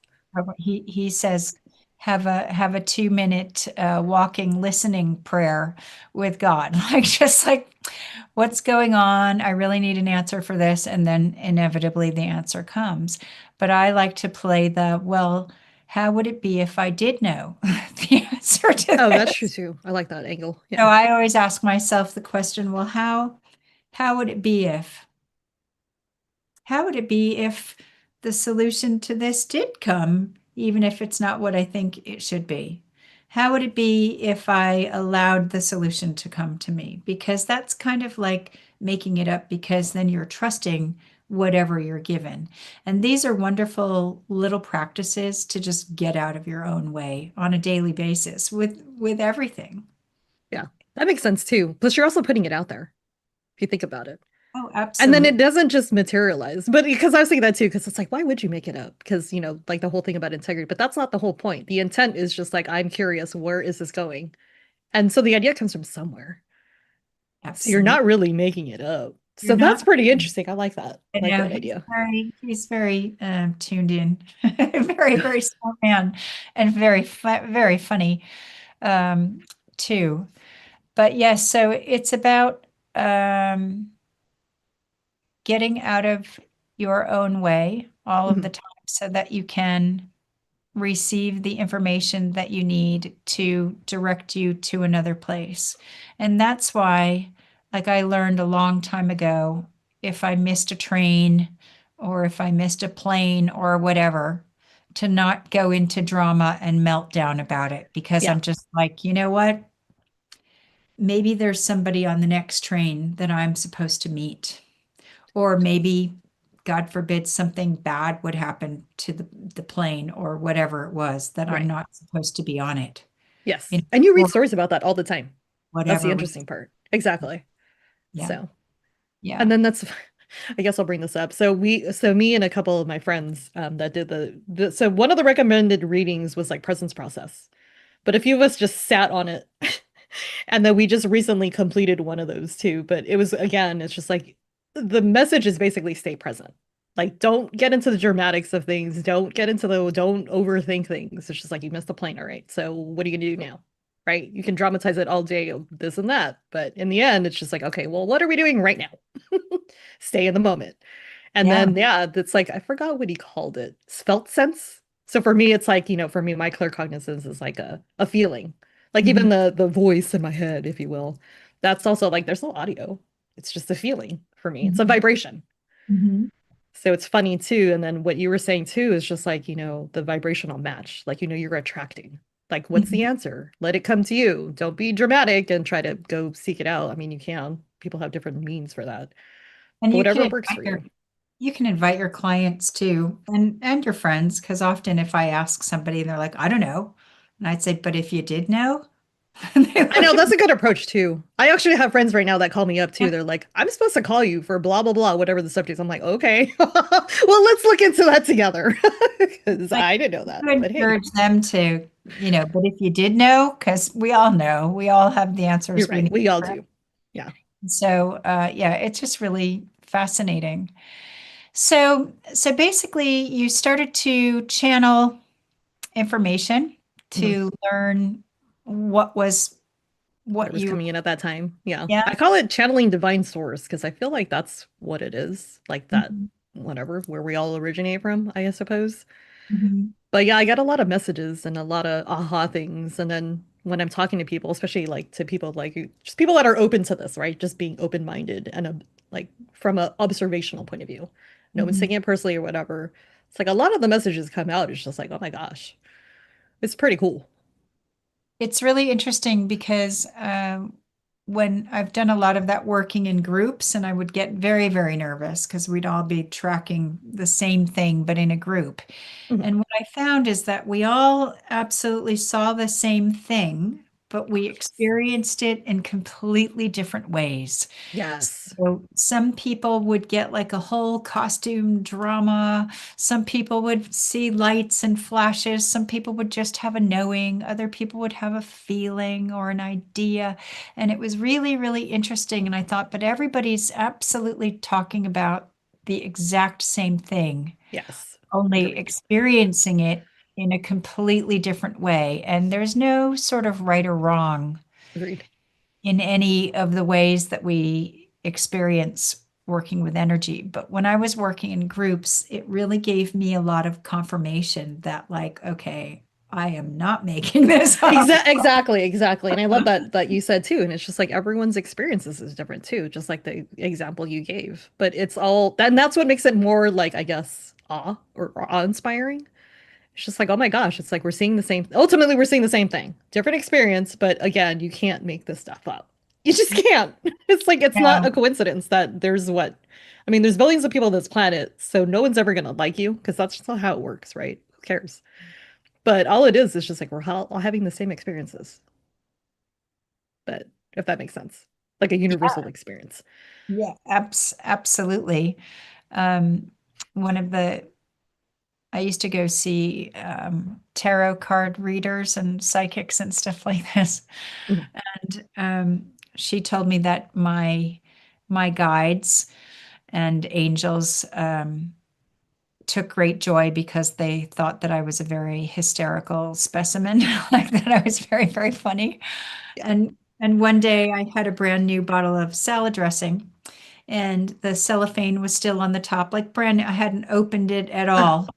he says have a 2 minute walking listening prayer with God, like just like what's going on? I really need an answer for this, and then inevitably the answer comes. But I like to play the well. How would it be if I did know the answer to Oh, that's true this? too. I like that angle. So Yeah. I always ask myself the question, well, how would it be if? How would it be if the solution to this did come, even if it's not what I think it should be? How would it be if I allowed the solution to come to me? Because that's kind of like making it up, because then you're trusting whatever you're given. And these are wonderful little practices to just get out of your own way on a daily basis with everything. Yeah. That makes sense too. Plus, you're also putting it out there if you think about it. Oh, And then absolutely. it doesn't just materialize. But because I was thinking that too, because it's like, why would you make it up? Because, like the whole thing about integrity, but that's not the whole point. The intent is just like, I'm curious, where is this going? And so the idea comes from somewhere. So you're Absolutely. not really making it up. You're So that's not. pretty interesting. I like that. I I like know that idea. he's very tuned in, very, very smart man, and very funny um, too. But yes, so it's about getting out of your own way all of the Mhm. time so that you can receive the information that you need to direct you to another place. And that's why, like I learned a long time ago, if I missed a train or if I missed a plane or whatever, to not go into drama and meltdown about it because Yeah, I'm just like, you know what? Maybe there's somebody on the next train that I'm supposed to meet. Or maybe, God forbid, something bad would happen to the plane or whatever it was that I'm right. not supposed to be on it, Yes. you know, And you read for stories about that all the time. That's the whatever reason. interesting part. Exactly. Yeah. So, Yeah. and then that's, I guess I'll bring this up. So me and a couple of my friends that did so one of the recommended readings was like presence process, but a few of us just sat on it. And then we just recently completed one of those too. But it was, again, it's just like the message is basically stay present. Like, don't get into the dramatics of things. Don't overthink things. It's just like you missed the plane. All right. So what are you gonna do now? Right? You can dramatize it all day, this and that. But in the end, it's just like, okay, well, what are we doing right now? Stay in the moment. And Yeah. then, yeah, that's like, I forgot what he called it. Felt sense. So for me, it's like, for me, my claircognizance is like a feeling, like even Mhm. the voice in my head, if you will. that's also like there's no audio. It's just a feeling for me. It's a Mhm. vibration. Mhm. So it's funny too. And then what you were saying too is just like, the vibrational match. Like, you're attracting. Like, what's the Mhm. answer? Let it come to you. Don't be dramatic and try to go seek it out. I mean, you can. People have different means for that. And But you can whatever works invite for your you. you can invite your clients too and your friends, because often if I ask somebody and they're like, I don't know, and I'd say, but if you did know, and they I look know at that's me, a good approach too. I actually have friends right now that call me up too. yeah, They're like, I'm supposed to call you for blah blah blah, whatever the subject is. I'm like, okay, well, let's look into that together because I I didn't know that. to But hey, encourage them to, but if you did know, because we all know, we all have the you're answers we right. need. We all do. Yeah. So, yeah, it's just really fascinating. So basically, you started to channel information Mhm. to learn what was What what was you, coming in at that time? Yeah. yeah. I call it channeling divine source because I feel like that's what it is. Like that, Mhm. whatever, where we all originate from, I suppose. Mhm. But yeah, I get a lot of messages and a lot of aha things. And then when I'm talking to people, especially like to people like just people that are open to this, right? Just being open-minded and like from an observational point of view. No one's Mhm. taking it personally or whatever. It's like a lot of the messages come out. It's just like, oh my gosh, it's pretty cool. It's really interesting because when I've done a lot of that working in groups, and I would get very, very nervous because we'd all be tracking the same thing, but in a group. Mhm. And what I found is that we all absolutely saw the same thing, but we experienced it in completely different ways. Yes. So some people would get like a whole costume drama. Some people would see lights and flashes. Some people would just have a knowing. Other people would have a feeling or an idea. And it was really, really interesting. And I thought, but everybody's absolutely talking about the exact same thing, Yes. only Agreed. experiencing it in a completely different way. And there's no sort of right or wrong Agreed. in any of the ways that we experience working with energy. But when I was working in groups, it really gave me a lot of confirmation that, like, okay, I am not making this up. Exactly. And I love that you said too. And it's just like everyone's experiences is different too, just like the example you gave. But it's all and that's what makes it more like, I guess, awe-inspiring. It's just like, oh my gosh, it's like we're seeing the same ultimately we're seeing the same thing. Different experience, but again, you can't make this stuff up. You just can't. It's like it's not Yeah. a coincidence that there's I mean, there's billions of people on this planet, so no one's ever gonna like you because that's just not how it works, right? Who cares? But all it is just like we're all having the same experiences. But if that makes sense, like a universal experience. Yeah, absolutely. Um, one of the I used to go see tarot card readers and psychics and stuff like this. Mhm. And she told me that my guides and angels took great joy because they thought that I was a very hysterical specimen, like that I was very, very funny. Yeah. And one day I had a brand new bottle of salad dressing, and the cellophane was still on the top, like brand new. I hadn't opened it at Uh, all.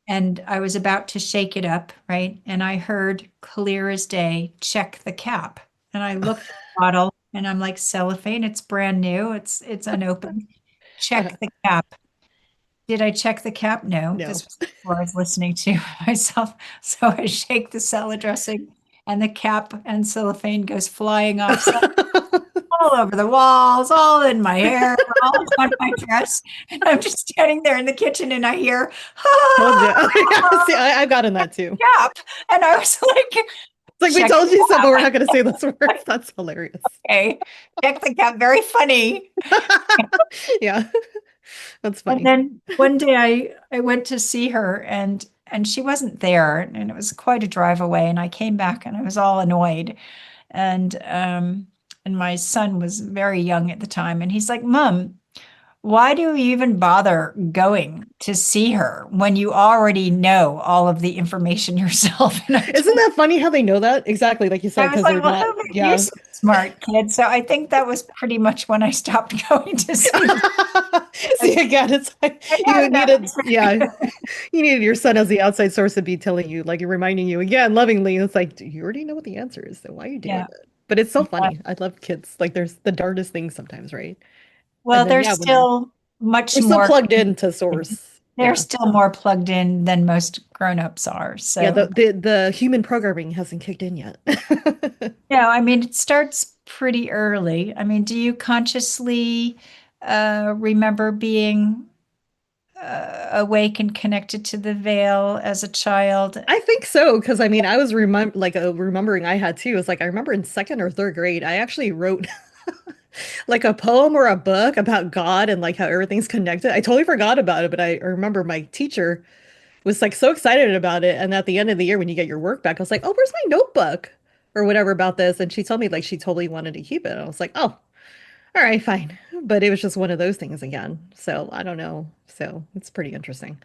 And I was about to shake it up, right? And I heard clear as day, check the cap. And I looked at the bottle and I'm like, cellophane, it's brand new. It's unopened. uh, Check the cap. Did I check the cap? No, no. this was before I was listening to myself. So I shake the salad dressing and the cap and cellophane goes flying off all over the walls, all in my hair, all on my dress. And I'm just standing there in the kitchen and I hear, Told you. ah, See, I've gotten that too. cap. And I was like, It's like we check told the you so, but we're cap. not going to say those words. That's hilarious. Okay. Check the cap. Very funny. Yeah, that's And funny. then one day I went to see her and she wasn't there and it was quite a drive away and I came back and I was all annoyed. And my son was very young at the time and he's like, "Mom, why do you even bother going to see her when you already know all of the information yourself?" And Isn't that funny how they know that? Exactly, like you I said, was because like, they're "Well, not, who made you yeah. so smart, kid?" So I think that was pretty much when I stopped going to see them. See, again, it's like I had you enough. needed, yeah, you needed your son as the outside source to be telling you, like, you're reminding you again lovingly. It's like, you already know what the answer is, so why are you doing Yeah. that? But it's so Yeah. funny. I love kids. Like there's the darndest things sometimes, right? Well, And then they're yeah, when still much they're still more plugged into source. they're Yeah. still more plugged in than most grown-ups are. Yeah, So, the human programming hasn't kicked in yet. yeah, I mean, it starts pretty early. I mean, do you consciously remember being awake and connected to the veil as a child? I think so, because I mean, I was remembering I had too. It's like I remember in second or third grade, I actually wrote like a poem or a book about God and like how everything's connected. I totally forgot about it, but I remember my teacher was like so excited about it. And at the end of the year, when you get your work back, I was like, "Oh, where's my notebook?" or whatever about this. And she told me like she totally wanted to keep it. And I was like, "Oh, all right, fine." But it was just one of those things again. So I don't know. So it's pretty interesting.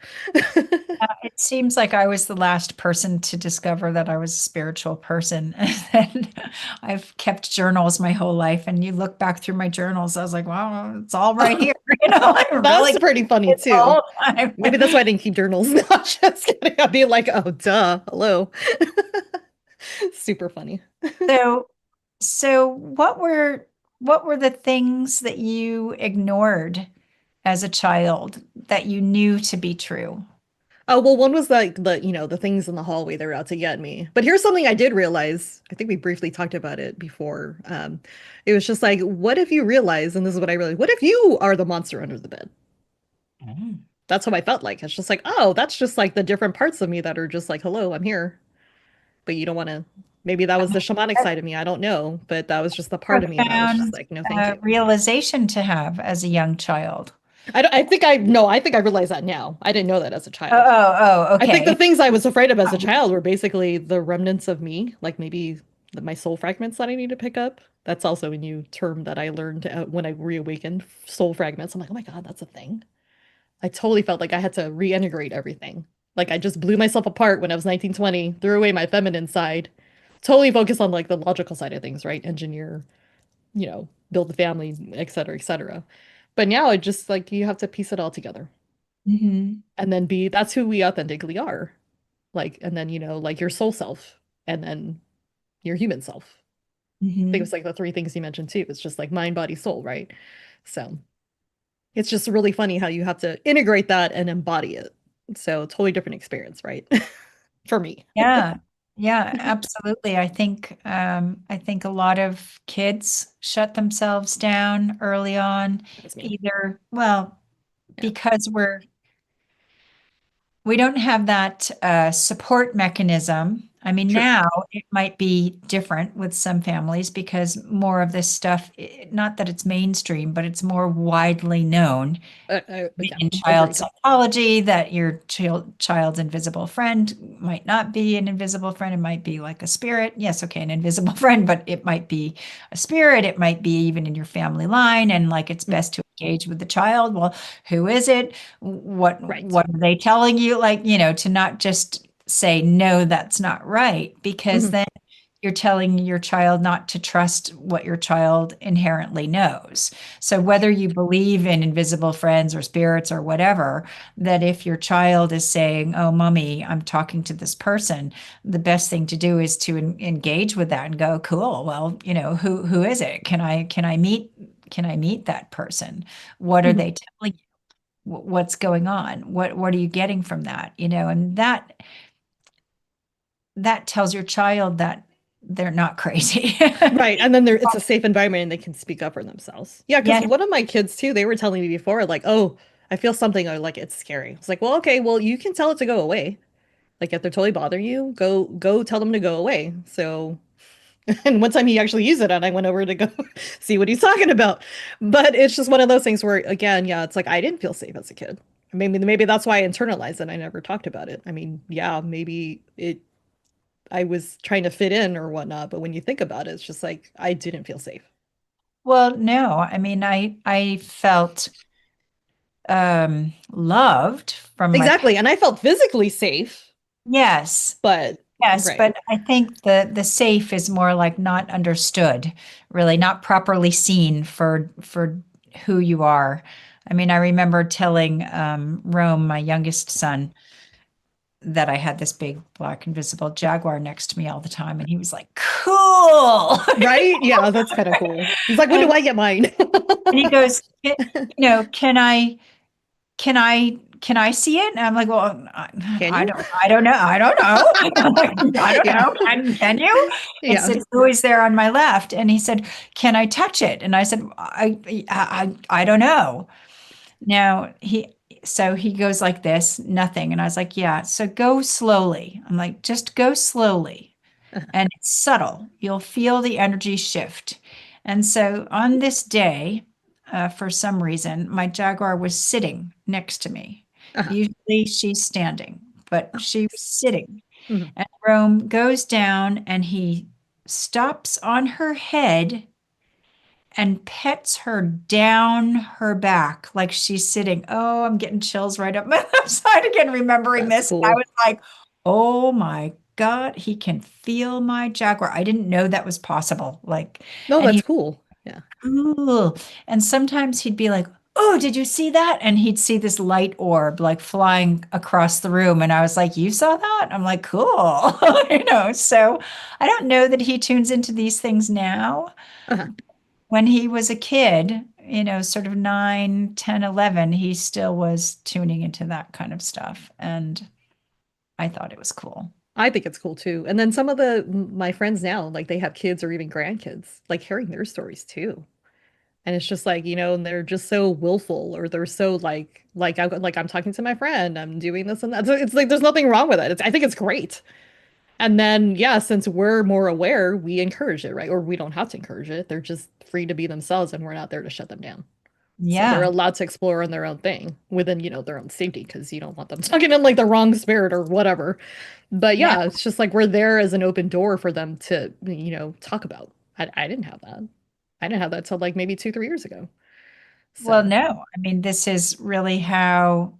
It seems like I was the last person to discover that I was a spiritual person. And I've kept journals my whole life. And you look back through my journals, I was like, wow, it's all right here. I That's really pretty funny it's the too. whole time. Maybe that's why I didn't keep journals. Not just kidding. I'd be like, oh, duh, hello. Super funny. So, so what were the things that you ignored as a child that you knew to be true? Oh, well, one was like the things in the hallway that were out to get me. But here's something I did realize. I think we briefly talked about it before. It was just like, what if you realize, and this is what I realized, what if you are the monster under the bed? Mm. That's what I felt like. It's just like, oh, that's just like the different parts of me that are just like, hello, I'm here. But you don't want to, maybe that was the shamanic side of me. I don't know. But that was just the part of me that was just Profound like, no, thank you. realization to have as a young child. I think I no, I think I realize that now. I didn't know that as a Oh, child. I think the okay. things I was afraid of as a child were basically the remnants of me, like maybe my soul fragments that I need to pick up. That's also a new term that I learned when I reawakened soul fragments. I'm like, oh my God, that's a thing. I totally felt like I had to reintegrate everything. Like I just blew myself apart when I was 19, 20, threw away my feminine side, totally focused on like the logical side of things, right? Engineer, build the family, et cetera, et cetera. But now it just like you have to piece it all together Hmm. and then be that's who we authentically are. Like, and then, like your soul self and then your human self. I think it Hmm. was like the three things you mentioned too. It's just like mind, body, soul, right? So it's just really funny how you have to integrate that and embody it. So totally different experience, right? For me. Yeah. Yeah, absolutely. I think a lot of kids shut themselves down early on, That was me. either, well, Yeah, because we don't have that support mechanism. I mean, true. now it might be different with some families because more of this stuff, not that it's mainstream, but it's more widely known Yeah, in child agreed. psychology that your child's invisible friend might not be an invisible friend. It might be like a spirit. Yes, okay, an invisible friend, but it might be a spirit. It might be even in your family line, and like it's Mhm. best to engage with the child. Well, who is it? What Right. what are they telling you? Like, to not just say no, that's not right, because Mhm. then you're telling your child not to trust what your child inherently knows. So whether you believe in invisible friends or spirits or whatever, that if your child is saying, "Oh, mommy, I'm talking to this person," the best thing to do is to engage with that and go, "Cool. Well, who is it? Can I meet that person? What are Mhm. they telling you? What's going on? What are you getting from that?" And that tells your child that they're not crazy. Right. And then it's a safe environment and they can speak up for themselves. Yeah, because Yes. one of my kids too, they were telling me before, like, oh, I feel something or like it's scary. It's like, well, okay, well, you can tell it to go away. Like if they're totally bothering you, go tell them to go away. So and one time he actually used it and I went over to go see what he's talking about. But it's just one of those things where again, yeah, it's like I didn't feel safe as a kid. Maybe that's why I internalized it. I never talked about it. I mean, yeah, maybe I was trying to fit in or whatnot, but when you think about it, it's just like I didn't feel safe. Well, no, I mean, I felt loved from my Exactly. And I felt physically safe, yes. but Yes, right. but I think the safe is more like not understood, really not properly seen for who you are. I mean, I remember telling Rome, my youngest son, that I had this big black invisible jaguar next to me all the time, and he was like, "Cool." Right? Yeah, that's kind of cool. He's like, when do And I get mine? and he goes, can I see it? And I'm like, well, Can I you? don't, I don't know. I don't know. I don't Yeah. know. Can you? Yeah. It's always there on my left. And he said, can I touch it? And I said, I don't know. Now so he goes like this, nothing. And I was like, yeah, so go slowly. I'm like, just go slowly. And it's subtle. You'll feel the energy shift. And so on this day, for some reason, my Jaguar was sitting next to me. Uh-huh. Usually she's standing, but Oh, she was sitting. mhm. And Rome goes down and he stops on her head and pets her down her back like she's sitting. Oh, I'm getting chills right up my left side again, remembering That's this. I cool. was like, oh my God, he can feel my Jaguar. I didn't know that was possible. Like, No, and that's he, cool. Yeah. ooh, and sometimes he'd be like, oh, did you see that? And he'd see this light orb like flying across the room. And I was like, you saw that? I'm like, cool. So I don't know that he tunes into these things now. Uh-huh. When he was a kid, sort of 9, 10, 11, he still was tuning into that kind of stuff. And I thought it was cool. I think it's cool too. And then some of my friends now, like they have kids or even grandkids, like hearing their stories too. And it's just like, and they're just so willful or they're so I'm talking to my friend, I'm doing this and that. So it's like there's nothing wrong with it. I think it's great. And then yeah, since we're more aware, we encourage it, right? Or we don't have to encourage it. They're just free to be themselves and we're not there to shut them down. So they're Yeah. allowed to explore on their own thing within, their own safety because you don't want them sucking in like the wrong spirit or whatever. But Yeah. yeah, it's just like we're there as an open door for them to, talk about. I didn't have that. I didn't have that till like maybe 2, 3 years ago. Well, So no, I mean, this is really how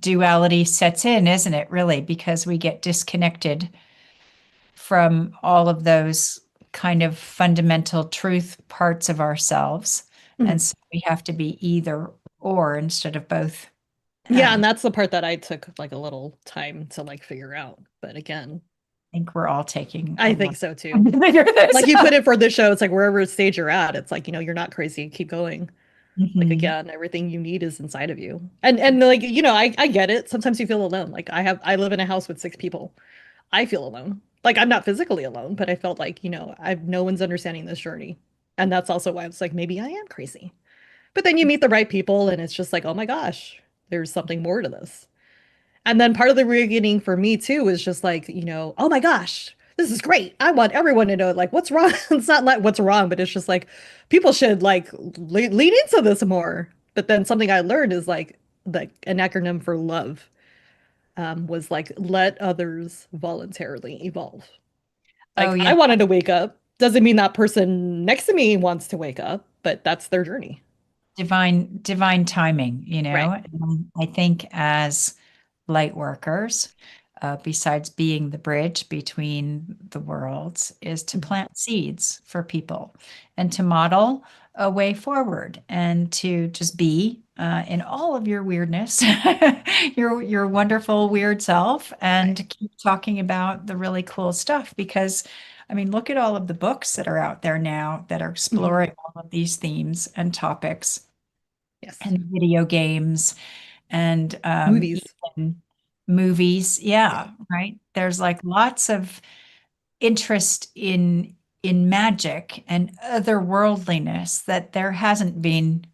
duality sets in, isn't it? Really, because we get disconnected from all of those kind of fundamental truth parts of ourselves. mhm. And so we have to be either or instead of both. Yeah, I and that's the part that I took like a little time to like figure out. But again, think we're all taking a I think lot so too. to figure this Like you out. put it for the show, it's like wherever stage you're at, it's like, you're not crazy, keep going. Like Mhm. again, everything you need is inside of you. And like, I get it. Sometimes you feel alone. Like I live in a house with 6 people. I feel alone. Like I'm not physically alone, but I felt like, I've no one's understanding this journey. And that's also why I was like, maybe I am crazy. But then you meet the right people and it's just like, oh my gosh, there's something more to this. And then part of the beginning for me too was just like, oh my gosh, this is great. I want everyone to know like what's wrong. It's not like what's wrong, but it's just like people should like lean into this more. But then something I learned is like an acronym for love was like let others voluntarily evolve. Oh Like yeah, I wanted to wake up. Doesn't mean that person next to me wants to wake up, but that's their journey. divine timing, Right. And I think as light workers, besides being the bridge between the worlds, is to Mhm. plant seeds for people and to model a way forward and to just be in all of your weirdness, your wonderful weird self, and Right. to keep talking about the really cool stuff. Because, I mean, look at all of the books that are out there now that are Mhm. exploring all of these themes and topics Yes. and video games and Movies. even movies. Yeah. Yeah, right. There's like lots of interest in magic and otherworldliness that there hasn't been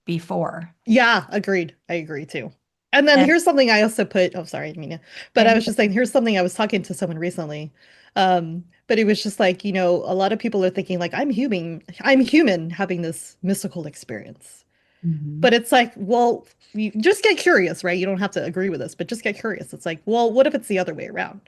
before. Yeah, agreed. I agree too. And then And, here's something I also put, oh, sorry, Mina, but I and was just saying, here's something I was talking to someone recently. But it was just like, a lot of people are thinking like, I'm human having this mystical experience. Mhm, But it's like, well, you just get curious, right? You don't have to agree with us, but just get curious. It's like, well, what if it's the other way around?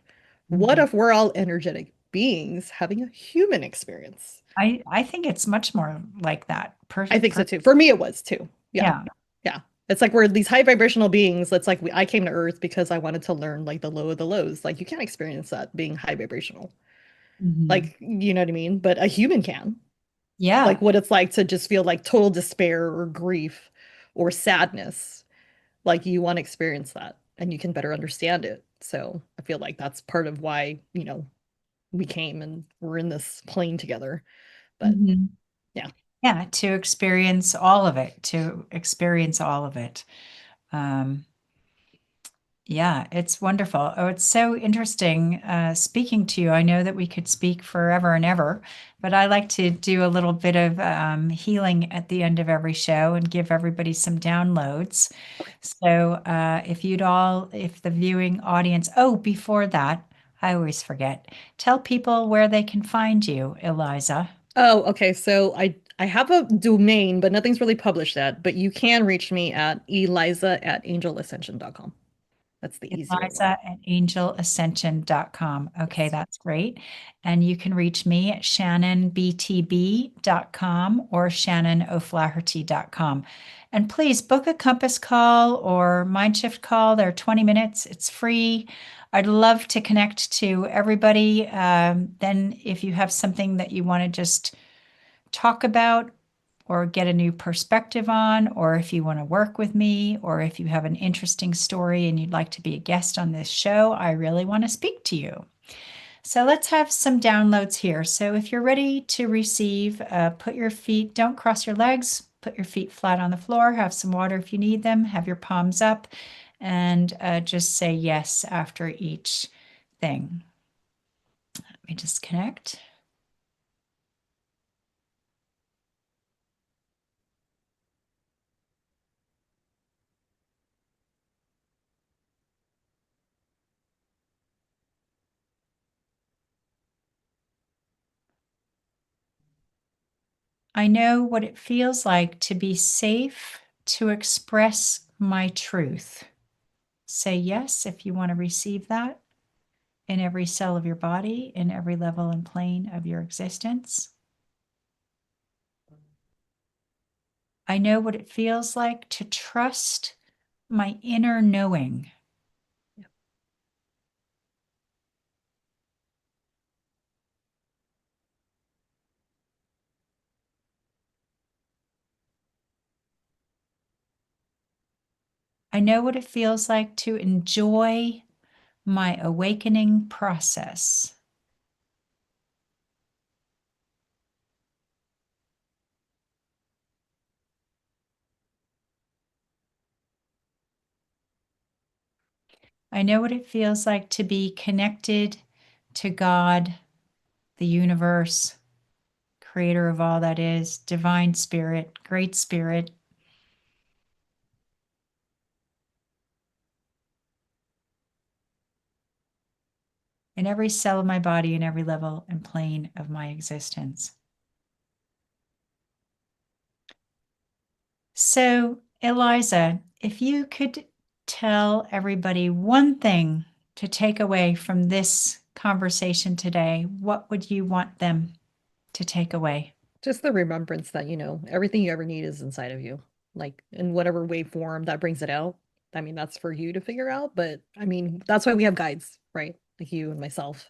What mhm. if we're all energetic beings having a human experience? I think it's much more like that. I think so too. For me, it was too. Yeah. Yeah. Yeah. It's like we're these high vibrational beings. It's like I came to Earth because I wanted to learn like the low of the lows. Like you can't experience that being high vibrational. Mhm. Like, you know what I mean? But a human can. Like Yeah. what it's like to just feel like total despair or grief or sadness. Like you want to experience that. and you can better understand it. So I feel like that's part of why, we came and we're in this plane together. But Mhm. yeah. Yeah, to experience all of it, to experience all of it. Um, yeah, it's wonderful. Oh, it's so interesting speaking to you. I know that we could speak forever and ever, but I like to do a little bit of healing at the end of every show and give everybody some downloads. So if the viewing audience, oh, before that, I always forget. Tell people where they can find you, Eliza. Oh, okay. So I have a domain, but nothing's really published yet. But you can reach me at eliza@angelascension.com. That's the easier one. Eliza@angelascension.com. Okay, Yes. that's great. And you can reach me at shannonbtb.com or shannonoflaherty.com. And please book a Compass call or Mindshift call. They're 20 minutes. It's free. I'd love to connect to everybody. Then if you have something that you want to just talk about or get a new perspective on, or if you want to work with me, or if you have an interesting story and you'd like to be a guest on this show, I really want to speak to you. So let's have some downloads here. So if you're ready to receive, don't cross your legs, put your feet flat on the floor, have some water if you need them, have your palms up, and just say yes after each thing. Let me just connect. I know what it feels like to be safe to express my truth. Say yes if you want to receive that in every cell of your body, in every level and plane of your existence. I know what it feels like to trust my inner knowing. I know what it feels like to enjoy my awakening process. I know what it feels like to be connected to God, the universe, creator of all that is, divine spirit, great spirit. In every cell of my body, in every level and plane of my existence. So, Eliza, if you could tell everybody one thing to take away from this conversation today, what would you want them to take away? Just the remembrance that, everything you ever need is inside of you. Like in whatever way form that brings it out. I mean, that's for you to figure out, but I mean, that's why we have guides, right? Like you and myself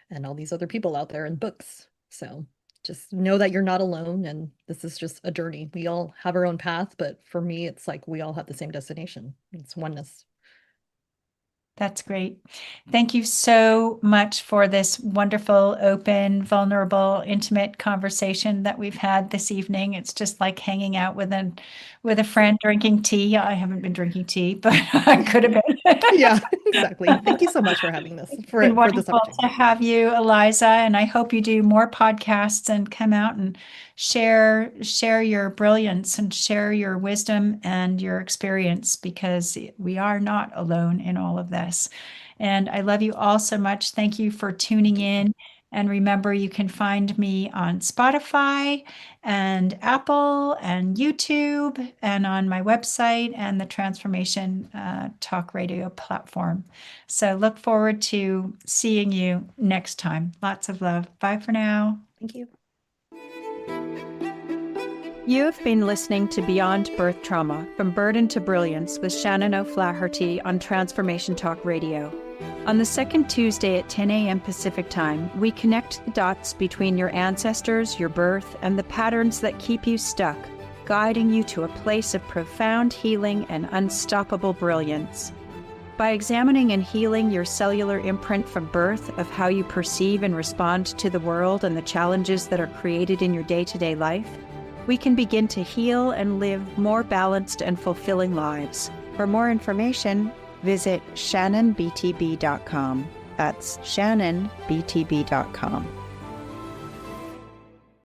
and all these other people out there in books. So just know that you're not alone and this is just a journey. We all have our own path, but for me, it's like we all have the same destination. It's oneness. That's great. Thank you so much for this wonderful, open, vulnerable, intimate conversation that we've had this evening. It's just like hanging out with a friend drinking tea. I haven't been drinking tea, but I could have been. Yeah, exactly. Thank you so much for having this It's for been this wonderful opportunity. to have you, Eliza, and I hope you do more podcasts and come out and share your brilliance and share your wisdom and your experience because we are not alone in all of this. And I love you all so much. Thank you for tuning in. And remember, you can find me on Spotify and Apple and YouTube and on my website and the Transformation Talk Radio platform. So look forward to seeing you next time. Lots of love. Bye for now. Thank you. You have been listening to Beyond Birth Trauma, From Burden to Brilliance with Shannon O'Flaherty on Transformation Talk Radio. On the second Tuesday at 10 a.m. Pacific Time, we connect the dots between your ancestors, your birth, and the patterns that keep you stuck, guiding you to a place of profound healing and unstoppable brilliance. By examining and healing your cellular imprint from birth of how you perceive and respond to the world and the challenges that are created in your day-to-day life, we can begin to heal and live more balanced and fulfilling lives. For more information, visit shannonbtb.com. That's shannonbtb.com.